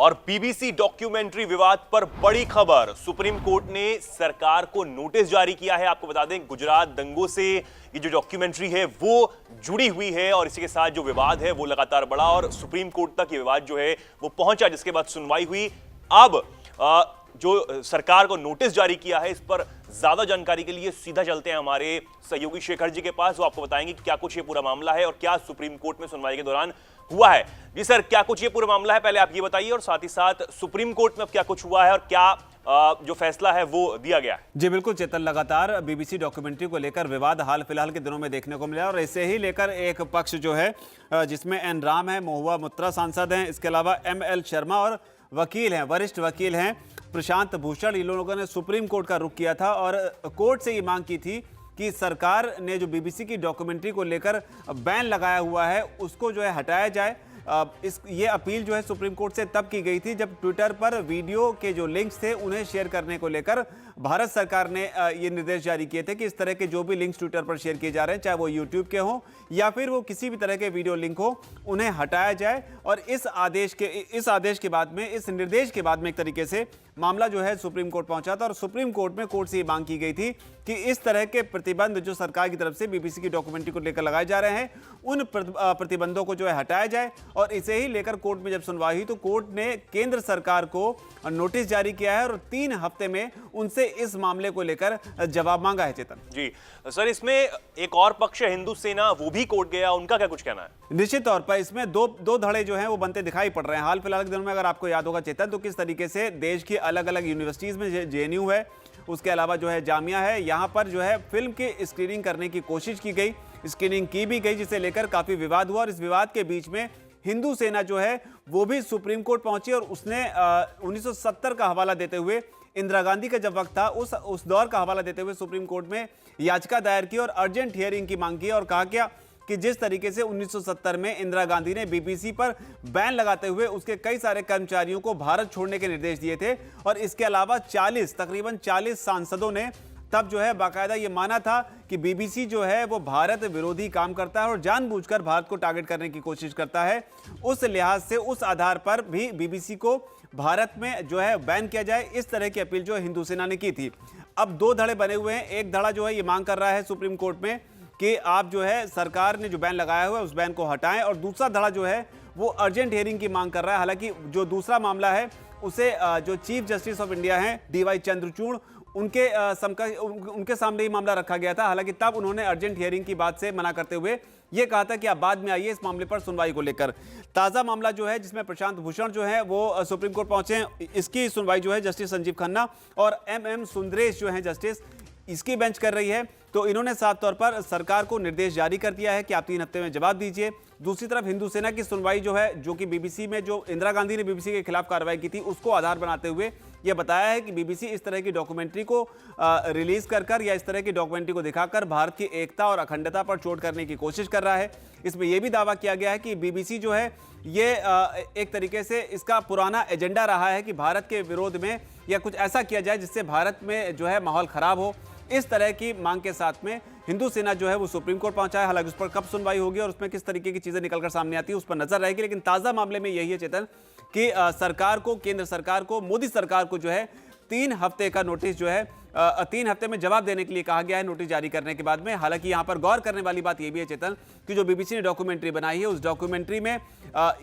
और BBC documentary विवाद पर बड़ी खबर। सुप्रीम कोर्ट ने सरकार को नोटिस जारी किया है। आपको बता दें, गुजरात दंगों से ये जो डॉक्यूमेंट्री है वो जुड़ी हुई है और इसी के साथ जो विवाद है वो लगातार बढ़ा और सुप्रीम कोर्ट तक ये विवाद जो है वो पहुंचा, जिसके बाद सुनवाई हुई। अब जो सरकार को नोटिस जारी किया है, इस पर ज्यादा जानकारी के लिए सीधा चलते हैं हमारे सहयोगी शेखर जी के पास। वो आपको बताएंगे कि क्या कुछ ये पूरा मामला है और क्या सुप्रीम कोर्ट में सुनवाई के दौरान हुआ है। जी सर, क्या कुछ ये पूरा मामला है, पहले आप ये बताइए, और साथ ही साथ सुप्रीम कोर्ट में अब क्या कुछ हुआ है और क्या जो फैसला है वो दिया गया है। जी बिल्कुल चेतन, लगातार बीबीसी डॉक्यूमेंट्री को लेकर विवाद हाल फिलहाल के दिनों में देखने को मिला और इसे ही लेकर एक पक्ष जो है जिसमें एन राम है, महुआ मोइत्रा सांसद हैं, इसके अलावा ML शर्मा और वकील हैं, वरिष्ठ वकील हैं प्रशांत भूषण, इन लोगों ने सुप्रीम कोर्ट का रुख किया था और कोर्ट से ये मांग की थी कि सरकार ने जो बीबीसी की डॉक्यूमेंट्री को लेकर बैन लगाया हुआ है उसको जो है हटाया जाए। ये अपील जो है सुप्रीम कोर्ट से तब की गई थी जब ट्विटर पर वीडियो के जो लिंक्स थे उन्हें शेयर करने को लेकर भारत सरकार ने ये निर्देश जारी किए थे कि इस तरह के जो भी लिंक्स ट्विटर पर शेयर किए जा रहे हैं, चाहे वो यूट्यूब के हों या फिर वो किसी भी तरह के वीडियो लिंक हो, उन्हें हटाया जाए। और इस आदेश के बाद में, इस निर्देश के बाद में एक तरीके से मामला जो है सुप्रीम कोर्ट पहुंचा था और सुप्रीम कोर्ट में कोर्ट से ये मांग की गई थी कि इस तरह के प्रतिबंध जो सरकार की तरफ से बीबीसी की डॉक्यूमेंट्री को लेकर लगाए जा रहे हैं, उन प्रतिबंधों को जो है हटाया जाए। और इसे ही लेकर कोर्ट में जब सुनवाई हुई तो कोर्ट ने केंद्र सरकार को नोटिस जारी किया है और 3 हफ्ते में उनसे इस मामले को लेकर जवाब मांगा है। चेतन जी सर, इसमें एक और पक्ष है हिंदू सेना, वो भी कोर्ट गया, उनका क्या कुछ कहना है? निश्चित तौर पर इसमें दो धड़े जो हैं वो बनते दिखाई पड़ रहे हैं। हाल फिलहाल के दिनों में अगर आपको याद होगा चेतन, तो किस तरीके से देश की अलग अलग यूनिवर्सिटीज में JNU है, उसके अलावा जो है जामिया है, यहाँ पर जो है फिल्म की स्क्रीनिंग करने की कोशिश की गई, स्क्रीनिंग की भी गई, जिसे लेकर काफी विवाद हुआ और इस विवाद के बीच में हिंदू सेना जो है वो भी सुप्रीम कोर्ट पहुंची और उसने 1970 का हवाला देते हुए, इंदिरा गांधी का जब वक्त था उस दौर का हवाला देते हुए सुप्रीम कोर्ट में याचिका दायर की और अर्जेंट हियरिंग की मांग की और कहा क्या कि जिस तरीके से 1970 में इंदिरा गांधी ने बीबीसी पर बैन लगाते हुए उसके कई सारे कर्मचारियों को भारत छोड़ने के निर्देश दिए थे और इसके अलावा तकरीबन 40 सांसदों ने तब जो है बाकायदा ये माना था कि बीबीसी जो है वो भारत विरोधी काम करता है और जानबूझकर भारत को टारगेट करने की कोशिश करता है। उस लिहाज से, उस आधार पर भी बीबीसी को भारत में जो है बैन किया जाए, इस तरह की अपील जो है हिंदू सेना ने की थी। अब 2 धड़े बने हुए हैं। एक धड़ा जो है ये मांग कर रहा है सुप्रीम कोर्ट में कि आप जो है सरकार ने जो बैन लगाया हुआ है उस बैन को हटाएं, और दूसरा धड़ा जो है वो अर्जेंट हियरिंग की मांग कर रहा है। हालांकि जो दूसरा मामला है उसे जो चीफ जस्टिस ऑफ इंडिया हैं DY चंद्रचूड़, उनके सामने ही मामला रखा गया था। हालांकि तब उन्होंने अर्जेंट हियरिंग की बात से मना करते हुए ये कहा था कि आप बाद में आइए इस मामले पर सुनवाई को लेकर। ताज़ा मामला जो है जिसमें प्रशांत भूषण जो है वो सुप्रीम कोर्ट पहुंचे हैं, इसकी सुनवाई जो है जस्टिस संजीव खन्ना और MM सुंदरेश जो है जस्टिस, इसकी बेंच कर रही है। तो इन्होंने साफ तौर पर सरकार को निर्देश जारी कर दिया है कि आप 3 हफ्ते में जवाब दीजिए। दूसरी तरफ हिंदू सेना की सुनवाई जो है, जो कि बीबीसी में जो इंदिरा गांधी ने बीबीसी के खिलाफ कार्रवाई की थी उसको आधार बनाते हुए यह बताया है कि बीबीसी इस तरह की डॉक्यूमेंट्री को रिलीज कर या इस तरह की डॉक्यूमेंट्री को दिखाकर भारत की एकता और अखंडता पर चोट करने की कोशिश कर रहा है। इसमें यह भी दावा किया गया है कि बीबीसी जो है ये एक तरीके से इसका पुराना एजेंडा रहा है कि भारत के विरोध में या कुछ ऐसा किया जाए जिससे भारत में जो है माहौल खराब हो। इस तरह की मांग के साथ में हिंदू सेना जो है वो सुप्रीम कोर्ट पहुंचा है। हालांकि उस पर कब सुनवाई होगी और उसमें किस तरीके की चीजें निकलकर सामने आती है उस पर नजर रहेगी। लेकिन ताजा मामले में यही है चेतन कि सरकार को, केंद्र सरकार को, मोदी सरकार को जो है 3 हफ्ते का नोटिस जो है 3 हफ्ते में जवाब देने के लिए कहा गया है नोटिस जारी करने के बाद में। हालांकि यहां पर गौर करने वाली बात यह भी है चेतन कि जो बीबीसी ने डॉक्यूमेंट्री बनाई है उस डॉक्यूमेंट्री में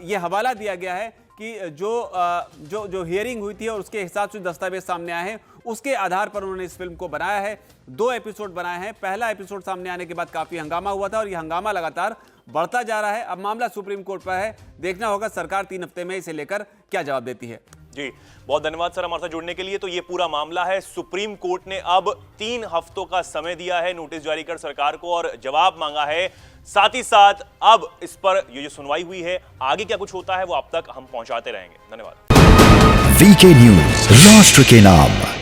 यह हवाला दिया गया है कि जो हियरिंग हुई थी और उसके हिसाब से दस्तावेज सामने आए हैं उसके आधार पर उन्होंने इस फिल्म को बनाया है। 2 एपिसोड बनाए हैं। पहला एपिसोड सामने आने के बाद काफी हंगामा हुआ था और यह हंगामा लगातार बढ़ता जा रहा है। अब मामला सुप्रीम कोर्ट पर है, देखना होगा सरकार 3 हफ्ते में इसे लेकर क्या जवाब देती है। जी बहुत धन्यवाद सर हमारे साथ जुड़ने के लिए। तो ये पूरा मामला है, सुप्रीम कोर्ट ने अब 3 हफ्तों का समय दिया है नोटिस जारी कर सरकार को और जवाब मांगा है। साथ ही साथ अब इस पर ये जो सुनवाई हुई है, आगे क्या कुछ होता है वो आप तक हम पहुंचाते रहेंगे। धन्यवाद। VK न्यूज, राष्ट्र के नाम।